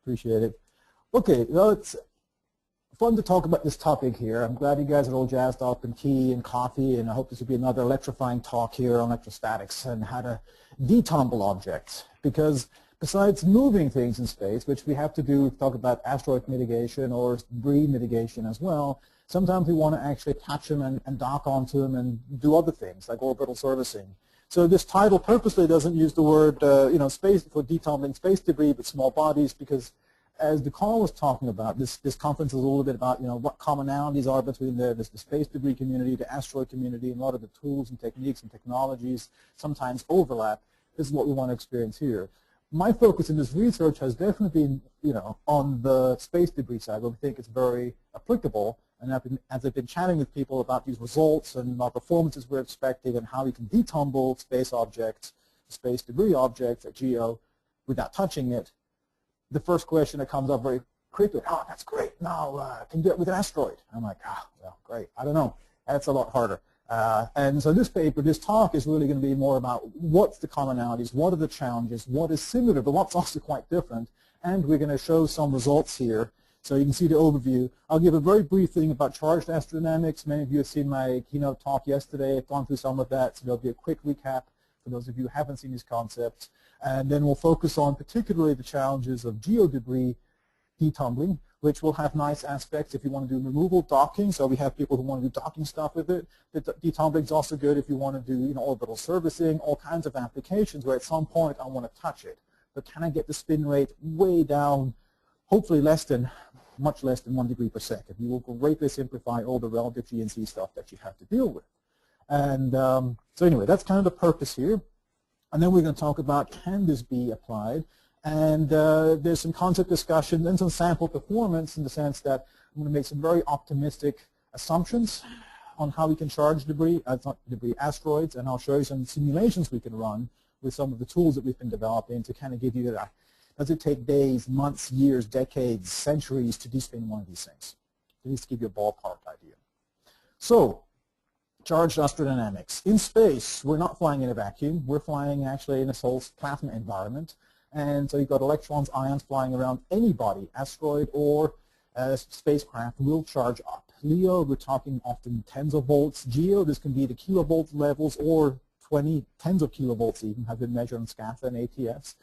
Appreciate it. Okay, well, it's fun to talk about this topic here. I'm glad you guys are all jazzed up in tea and coffee, and I hope this will be another electrifying talk here on electrostatics and how to detumble objects. Because besides moving things in space, which we have to do, talk about asteroid mitigation or debris mitigation as well, sometimes we want to actually attach them and dock onto them and do other things like orbital servicing. So this title purposely doesn't use the word, space for detumbling space debris, but small bodies, because as the call was talking about, this conference is a little bit about, what commonalities are between the space debris community, the asteroid community, and a lot of the tools and techniques and technologies sometimes overlap. This is what we want to experience here. My focus in this research has definitely been, on the space debris side, where we think it's very applicable. And as I've been chatting with people about these results and our performances we're expecting and how we can detumble space objects, space debris objects at GEO without touching it, the first question that comes up very quickly, oh, that's great. Now, can you do it with an asteroid? I'm like, well, great. I don't know. That's a lot harder. And so this talk is really going to be more about what's the commonalities, what are the challenges, what is similar, but what's also quite different. And we're going to show some results here. So you can see the overview. I'll give a very brief thing about charged astrodynamics. Many of you have seen my keynote talk yesterday. I've gone through some of that, so there'll be a quick recap for those of you who haven't seen these concepts. And then we'll focus on particularly the challenges of geodebris detumbling, which will have nice aspects if you want to do removal, docking. So we have people who want to do docking stuff with it. The detumbling is also good if you want to do orbital servicing, all kinds of applications where at some point I want to touch it. But can I get the spin rate way down, hopefully much less than 1 degree per second. You will greatly simplify all the relative GNC stuff that you have to deal with. And so anyway, that's kind of the purpose here. And then we're going to talk about, can this be applied? And there's some concept discussion and some sample performance in the sense that I'm going to make some very optimistic assumptions on how we can charge debris, not debris, asteroids, and I'll show you some simulations we can run with some of the tools that we've been developing to kind of give you that. Does it take days, months, years, decades, centuries to despin one of these things? At least give you a ballpark idea. So, charged astrodynamics. In space, we're not flying in a vacuum. We're flying actually in a whole plasma environment. And so you've got electrons, ions flying around any body, asteroid or spacecraft will charge up. LEO, we're talking often tens of volts. GEO, this can be the kilovolt levels or tens of kilovolts even have been measured on SCATHA and ATS.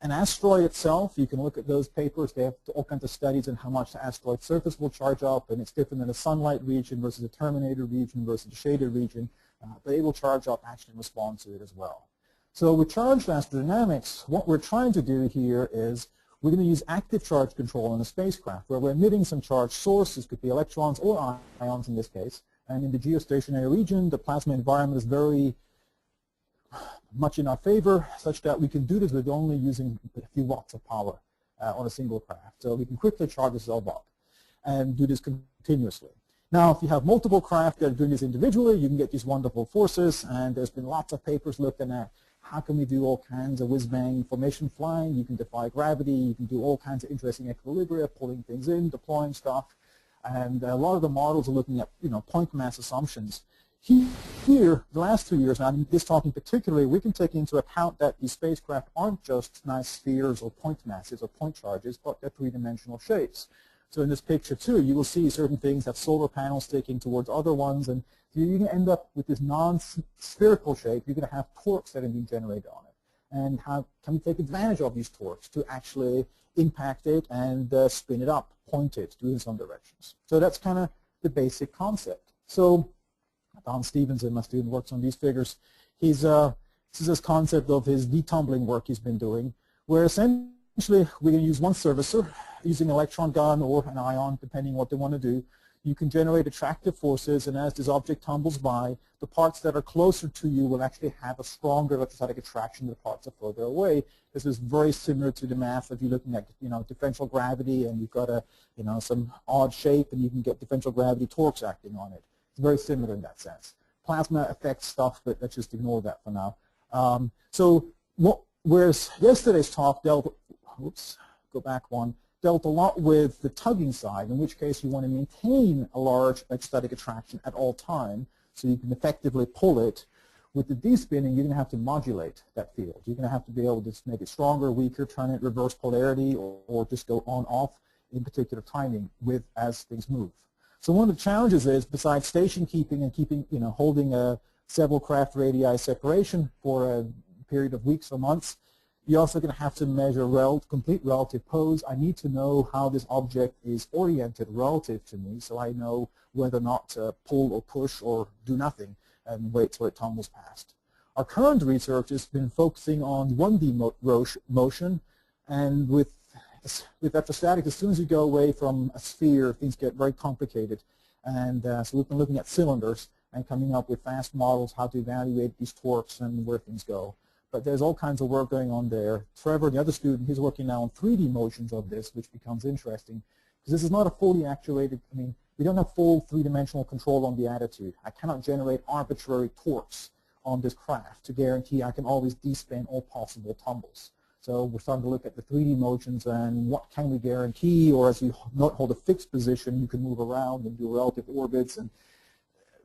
An asteroid itself, you can look at those papers. They have all kinds of studies on how much the asteroid surface will charge up, and it's different in a sunlight region versus a terminator region versus a shaded region. But it will charge up actually in response to it as well. So with charged astrodynamics, what we're trying to do here is we're going to use active charge control in a spacecraft where we're emitting some charged sources, could be electrons or ions in this case. And in the geostationary region, the plasma environment is very much in our favor, such that we can do this with only using a few watts of power on a single craft. So we can quickly charge ourselves up and do this continuously. Now, if you have multiple craft that are doing this individually, you can get these wonderful forces, and there's been lots of papers looking at how can we do all kinds of whiz-bang formation flying. You can defy gravity, you can do all kinds of interesting equilibria, pulling things in, deploying stuff, and a lot of the models are looking at point mass assumptions. Here, the last 2 years, and I'm just talking particularly, we can take into account that these spacecraft aren't just nice spheres or point masses or point charges, but they're three-dimensional shapes. So in this picture, too, you will see certain things have solar panels sticking towards other ones, and you're going to end up with this non-spherical shape. You're going to have torques that are being generated on it. And how can we take advantage of these torques to actually impact it and spin it up, point it, do it in some directions? So that's kind of the basic concept. So Don Stevenson, my student, works on these figures. This is this concept of his detumbling work he's been doing, where essentially we're going to use one servicer using an electron gun or an ion, depending what they want to do. You can generate attractive forces, and as this object tumbles by, the parts that are closer to you will actually have a stronger electrostatic attraction than the parts that are further away. This is very similar to the math if you're looking at differential gravity, and you've got some odd shape, and you can get differential gravity torques acting on it. It's very similar in that sense. Plasma affects stuff, but let's just ignore that for now. Whereas yesterday's talk dealt a lot with the tugging side, in which case you want to maintain a large electrostatic attraction at all time, so you can effectively pull it. With the despinning, you're going to have to modulate that field. You're going to have to be able to make it stronger, weaker, turn it reverse polarity, or just go on, off in particular timing as things move. So one of the challenges is, besides station keeping and keeping, holding several craft radii separation for a period of weeks or months, you're also going to have to measure complete relative pose. I need to know how this object is oriented relative to me, so I know whether or not to pull or push or do nothing and wait till it tumbles past. Our current research has been focusing on 1D motion, and with electrostatic, as soon as you go away from a sphere, things get very complicated. And so we've been looking at cylinders and coming up with fast models, how to evaluate these torques and where things go. But there's all kinds of work going on there. Trevor, the other student, he's working now on 3D motions of this, which becomes interesting, because this is not a fully actuated, we don't have full three-dimensional control on the attitude. I cannot generate arbitrary torques on this craft to guarantee I can always despin all possible tumbles. So we're starting to look at the 3D motions and what can we guarantee, or as you not hold a fixed position, you can move around and do relative orbits, and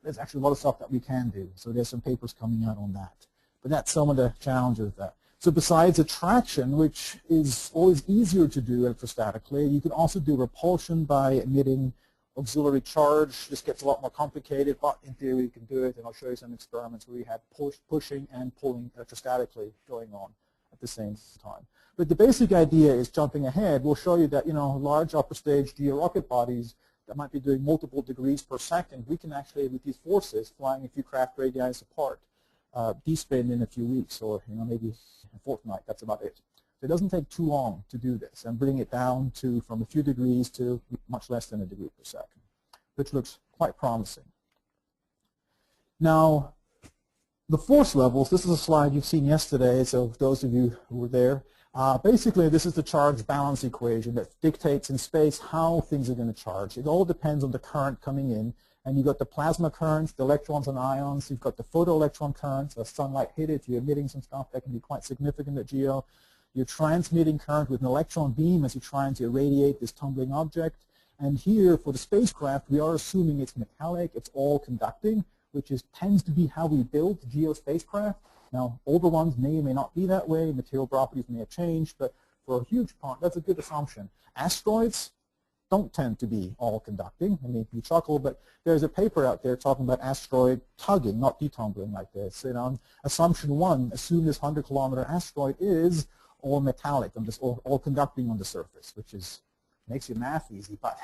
there's actually a lot of stuff that we can do. So there's some papers coming out on that. But that's some of the challenges of that. So besides attraction, which is always easier to do electrostatically, you can also do repulsion by emitting auxiliary charge. This gets a lot more complicated, but in theory you can do it, and I'll show you some experiments where we had pushing and pulling electrostatically going on at the same time. But the basic idea is, jumping ahead, we'll show you that large upper stage geo-rocket bodies that might be doing multiple degrees per second, we can actually, with these forces, flying a few craft radii apart, despin in a few weeks, or maybe a fortnight. That's about it. So it doesn't take too long to do this and bring it down to from a few degrees to much less than a degree per second, which looks quite promising. Now, the force levels, this is a slide you've seen yesterday, so those of you who were there, basically this is the charge balance equation that dictates in space how things are going to charge. It all depends on the current coming in, and you've got the plasma currents, the electrons and ions, you've got the photoelectron currents, as sunlight hit it, you're emitting some stuff that can be quite significant at GEO. You're transmitting current with an electron beam as you're trying to irradiate this tumbling object. And here, for the spacecraft, we are assuming it's metallic, it's all conducting, which tends to be how we build GEO spacecraft. Now, older ones may or may not be that way, material properties may have changed, but for a huge part, that's a good assumption. Asteroids don't tend to be all conducting. You chuckle, but there's a paper out there talking about asteroid tugging, not detumbling like this. And on assumption 1, assume this 100-kilometer asteroid is all metallic, and just all conducting on the surface, which makes your math easy, but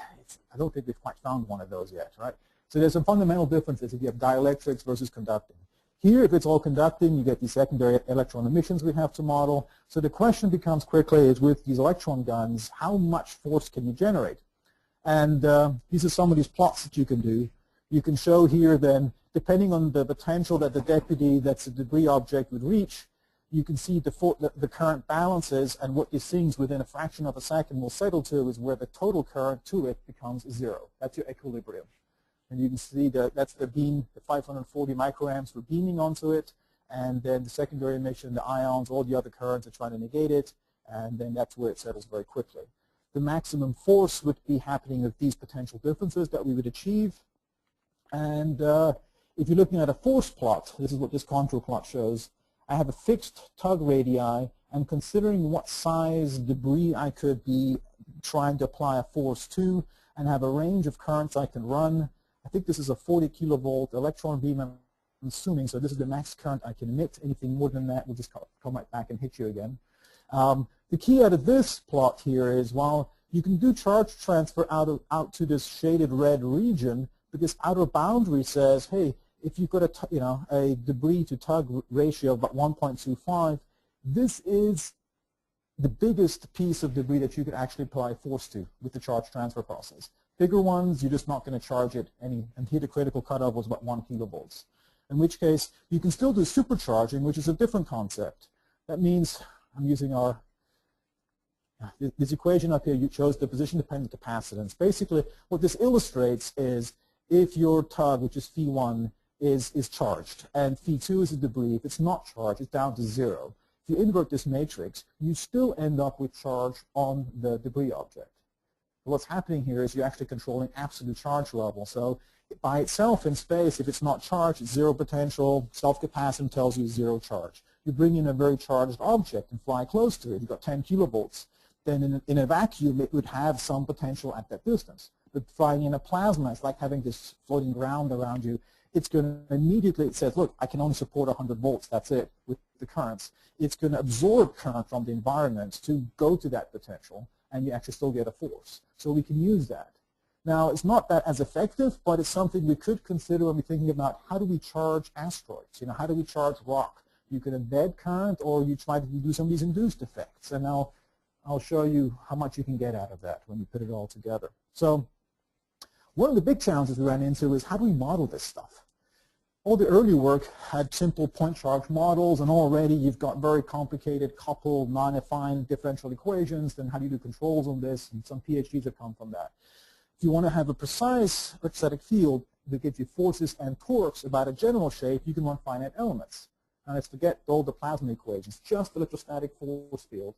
I don't think we've quite found one of those yet, right? So there's some fundamental differences if you have dielectrics versus conducting. Here, if it's all conducting, you get these secondary electron emissions we have to model. So the question becomes quickly is, with these electron guns, how much force can you generate? And these are some of these plots that you can do. You can show here then, depending on the potential that the deputy, that's a debris object, would reach, you can see the current balances, and what these things within a fraction of a second will settle to is where the total current to it becomes 0. That's your equilibrium. And you can see that that's the beam, the 540 microamps we're beaming onto it, and then the secondary emission, the ions, all the other currents are trying to negate it, and then that's where it settles very quickly. The maximum force would be happening with these potential differences that we would achieve. And if you're looking at a force plot, this is what this contour plot shows. I have a fixed tug radii, and considering what size debris I could be trying to apply a force to, and have a range of currents I can run. I think this is a 40 kilovolt electron beam, I'm assuming, so this is the max current I can emit. Anything more than that will just come right back and hit you again. The key out of this plot here is, while you can do charge transfer out to this shaded red region, but this outer boundary says, hey, if you've got a debris to tug ratio of about 1.25, this is the biggest piece of debris that you could actually apply force to with the charge transfer process. Bigger ones, you're just not going to charge it and here the critical cutoff was about 1 kilovolts. In which case, you can still do supercharging, which is a different concept. That means, I'm using this equation up here, you chose the position-dependent capacitance. Basically, what this illustrates is, if your tug, which is phi1, is charged, and phi2 is a debris, if it's not charged, it's down to 0. If you invert this matrix, you still end up with charge on the debris object. But what's happening here is you're actually controlling absolute charge level. So by itself in space, if it's not charged, it's zero potential. Self-capacitance tells you zero charge. You bring in a very charged object and fly close to it. You've got 10 kilovolts. Then in a vacuum, it would have some potential at that distance. But flying in a plasma, it's like having this floating ground around you. It's going to immediately, it says, look, I can only support 100 volts. That's it with the currents. It's going to absorb current from the environment to go to that potential, and you actually still get a force. So we can use that. Now, it's not that as effective, but it's something we could consider when we're thinking about how do we charge asteroids? You know, how do we charge rock? You can embed current, or you try to do some of these induced effects. And now I'll show you how much you can get out of that when you put it all together. So one of the big challenges we ran into is how do we model this stuff? All the early work had simple point charge models, and already you've got very complicated coupled non-affine differential equations. Then how do you do controls on this? And some PhDs have come from that. If you want to have a precise electrostatic field that gives you forces and torques about a general shape, you can run finite elements. Now let's forget all the plasma equations, just electrostatic force field.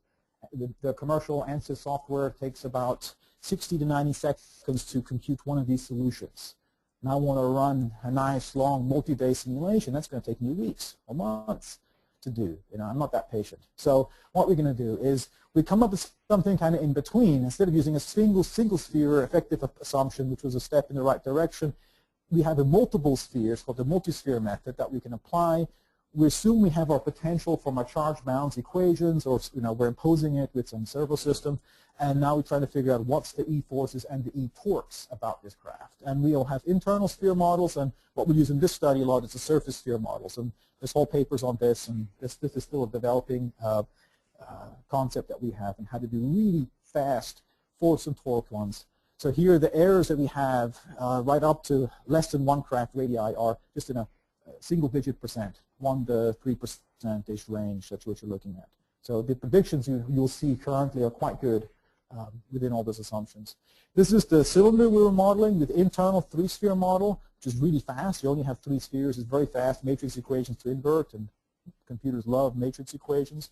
The commercial ANSYS software takes about 60 to 90 seconds to compute one of these solutions. Now I want to run a nice long multi-day simulation. That's going to take me weeks or months to do. You know, I'm not that patient. So what we're going to do is we come up with something kind of in between. Instead of using a single sphere effective assumption, which was a step in the right direction, we have a multiple spheres called the multi-sphere method that we can apply. We assume we have our potential from our charge balance equations, or we're imposing it with some servo system, and now we're trying to figure out what's the E forces and the E torques about this craft. And we'll have internal sphere models, and what we use in this study a lot is the surface sphere models. And there's whole papers on this, and this is still a developing concept that we have, and how to do really fast force and torque ones. So here the errors that we have right up to less than 1 craft radii are just in a single-digit percent, 1 to 3%-ish range. That's what you're looking at. So the predictions you'll see currently are quite good within all those assumptions. This is the cylinder we were modeling with internal 3-sphere model, which is really fast. You only have 3 spheres. It's very fast. Matrix equations to invert, and computers love matrix equations.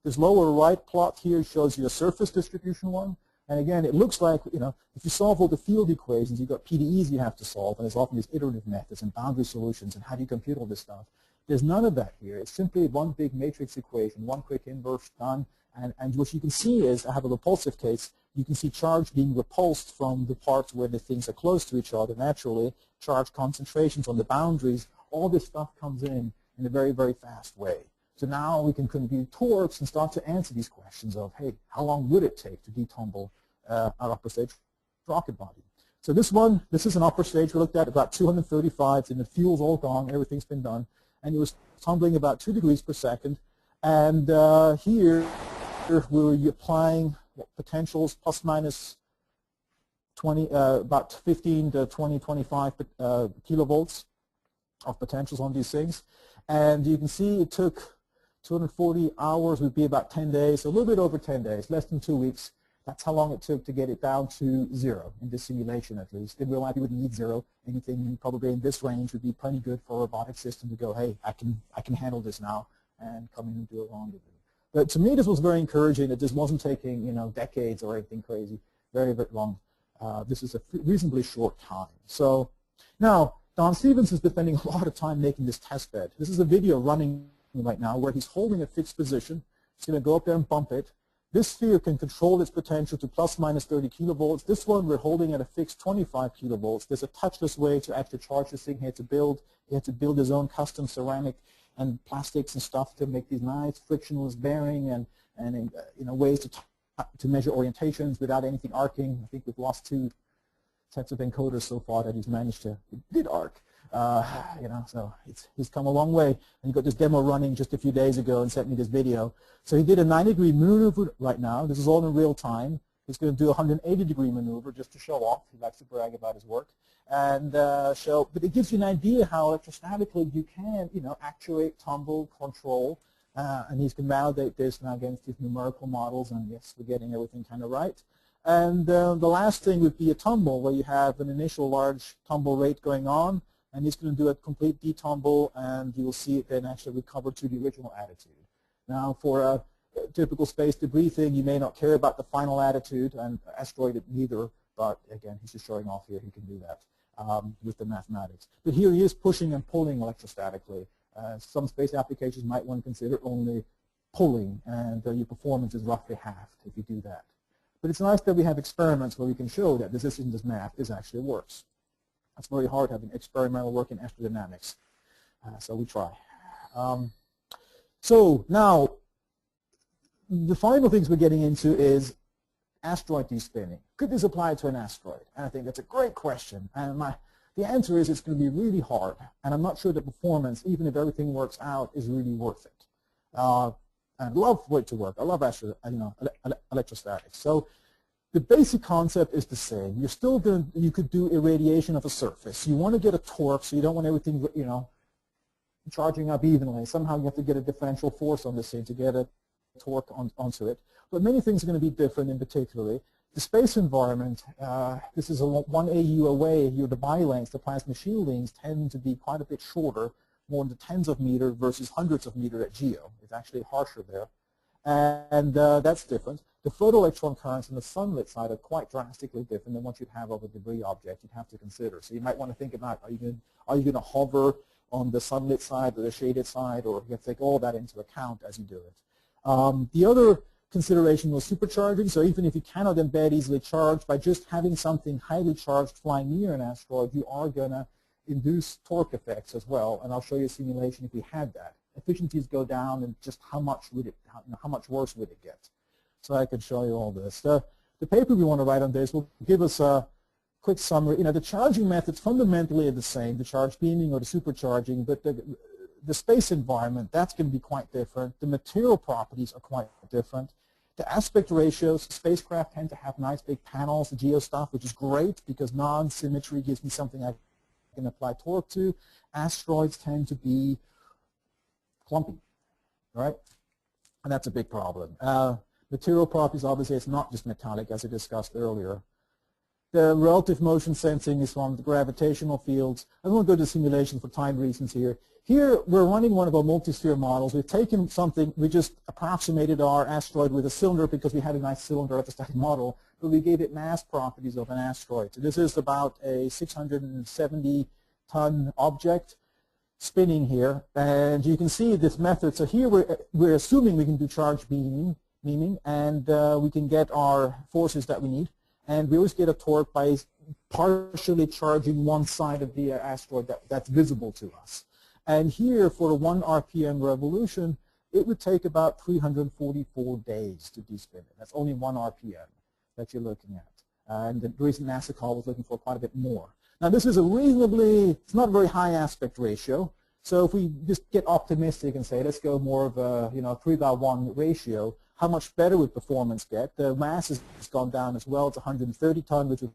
This lower right plot here shows you a surface distribution one. And again, it looks like, if you solve all the field equations, you've got PDEs you have to solve, and there's often these iterative methods and boundary solutions, and how do you compute all this stuff? There's none of that here. It's simply one big matrix equation, one quick inverse done, and what you can see is, I have a repulsive case, you can see charge being repulsed from the parts where the things are close to each other naturally, charge concentrations on the boundaries, all this stuff comes in a very, very fast way. So now we can compute torques and start to answer these questions of, hey, how long would it take to detumble our upper stage rocket body? So this is an upper stage we looked at, about 235, and the fuel's all gone, everything's been done, and it was tumbling about 2 degrees per second. And here we were applying potentials plus minus 20, about 15 to 20, 25 kilovolts of potentials on these things. And you can see it took 240 hours, would be about 10 days, so a little bit over 10 days, less than 2 weeks. That's how long it took to get it down to 0, in this simulation at least. In real life, you wouldn't need 0. Anything probably in this range would be plenty good for a robotic system to go, hey, I can handle this now, and come in and do a rendezvous. But to me, this was very encouraging that this wasn't taking decades or anything crazy, very, very long. This is a reasonably short time. So now, Don Stevens has been spending a lot of time making this test bed. This is a video running right now where he's holding a fixed position. He's going to go up there and bump it. This sphere can control its potential to plus minus 30 kilovolts. This one we're holding at a fixed 25 kilovolts. There's a touchless way to actually charge this thing. He had to build his own custom ceramic and plastics and stuff to make these nice frictionless bearing and ways to measure orientations without anything arcing. I think we've lost 2 sets of encoders so far that he's managed to. It did arc. So he's come a long way. And he got this demo running just a few days ago and sent me this video. So he did a 90-degree maneuver right now. This is all in real time. He's going to do a 180-degree maneuver just to show off. He likes to brag about his work. And but it gives you an idea how electrostatically you can, actuate, tumble, control. And he's going to validate this now against his numerical models. And yes, we're getting everything kind of right. And the last thing would be a tumble, where you have an initial large tumble rate going on. And he's going to do a complete detumble, and you will see it then actually recover to the original attitude. Now, for a typical space debris thing, you may not care about the final attitude, and asteroid neither. but again, he's just showing off here. He can do that with the mathematics. But here he is pushing and pulling electrostatically. Some space applications might want to consider only pulling, and your performance is roughly halved if you do that. But it's nice that we have experiments where we can show that this isn't just math, this actually works. It's very hard having experimental work in astrodynamics, so we try. So now, the final things we're getting into is asteroid despinning. Could this apply to an asteroid? And I think that's a great question. And the answer is it's going to be really hard. And I'm not sure the performance, even if everything works out, is really worth it. I'd love for it to work. I love electrostatics. So the basic concept is the same. You're still going to, you could do irradiation of a surface. You want to get a torque, so you don't want everything, charging up evenly. Somehow you have to get a differential force on this thing to get a torque onto it. But many things are going to be different, in particularly the space environment. This is 1 AU away. The Debye lengths, the plasma shield lengths, tend to be quite a bit shorter, more in the tens of meters versus hundreds of meters at GEO. It's actually harsher there. And that's different. The photoelectron currents on the sunlit side are quite drastically different than what you'd have of a debris object you'd have to consider. So you might want to think about, are you going to hover on the sunlit side or the shaded side, or you have to take all that into account as you do it. The other consideration was supercharging. So even if you cannot embed easily charged, by just having something highly charged flying near an asteroid, you are going to induce torque effects as well. And I'll show you a simulation if we had that. Efficiencies go down, and just how much worse would it get? So I could show you all this. The paper we want to write on this will give us a quick summary. The charging methods fundamentally are the same, the charge beaming or the supercharging, but the space environment, that's going to be quite different. The material properties are quite different. The aspect ratios, spacecraft tend to have nice big panels, the GEO stuff, which is great because non-symmetry gives me something I can apply torque to. Asteroids tend to be clumpy, right? And that's a big problem. Material properties, obviously, it's not just metallic, as I discussed earlier. The relative motion sensing is from the gravitational fields. I won't go to simulation for time reasons here. Here, we're running one of our multi-sphere models. We've taken something, we just approximated our asteroid with a cylinder because we had a nice cylinder electrostatic model, but we gave it mass properties of an asteroid. So this is about a 670-ton object spinning here, and you can see this method. So here we're assuming we can do charge beaming, and we can get our forces that we need, and we always get a torque by partially charging one side of the asteroid that's visible to us. And here, for a 1 RPM revolution, it would take about 344 days to despin it. That's only 1 RPM that you're looking at. And the reason NASA call was looking for quite a bit more. Now, this is a reasonably, it's not a very high aspect ratio. So if we just get optimistic and say, let's go more of a 3:1 ratio, how much better would performance get? The mass has gone down as well. It's 130 ton, which is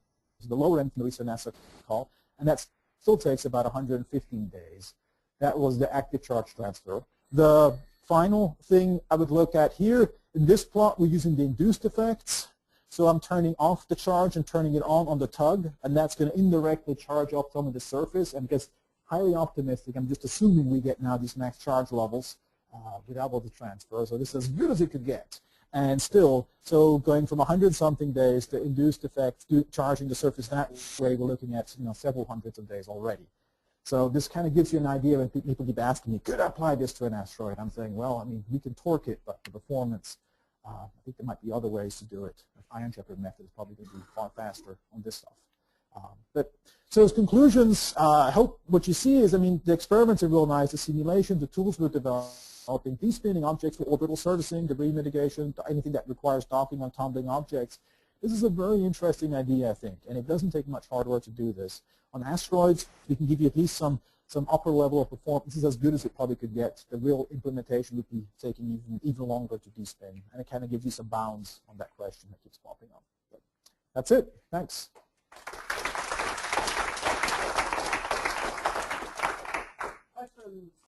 the lower end from the recent NASA call. And that still takes about 115 days. That was the active charge transfer. The final thing I would look at here, in this plot, we're using the induced effects. So I'm turning off the charge and turning it on the tug, and that's going to indirectly charge up some of the surface. And because highly optimistic, I'm just assuming we get now these max charge levels without all the transfer. So this is as good as it could get. And still, so going from 100-something days to induced effects, charging the surface that way, we're looking at several hundreds of days already. So this kind of gives you an idea when people keep asking me, could I apply this to an asteroid? I'm saying, well, I mean, we can torque it, but the performance, I think there might be other ways to do it. The ion shepherd method is probably going to be far faster on this stuff. So as conclusions, I hope what you see is, I mean, the experiments are real nice, the simulation, the tools we're developing, despinning objects for orbital servicing, debris mitigation, anything that requires docking on tumbling objects. This is a very interesting idea, I think, and it doesn't take much hard work to do this. On asteroids, we can give you at least some upper level of performance. This is as good as it probably could get. The real implementation would be taking even longer to despin, and it kind of gives you some bounds on that question that keeps popping up. But that's it. Thanks. Questions?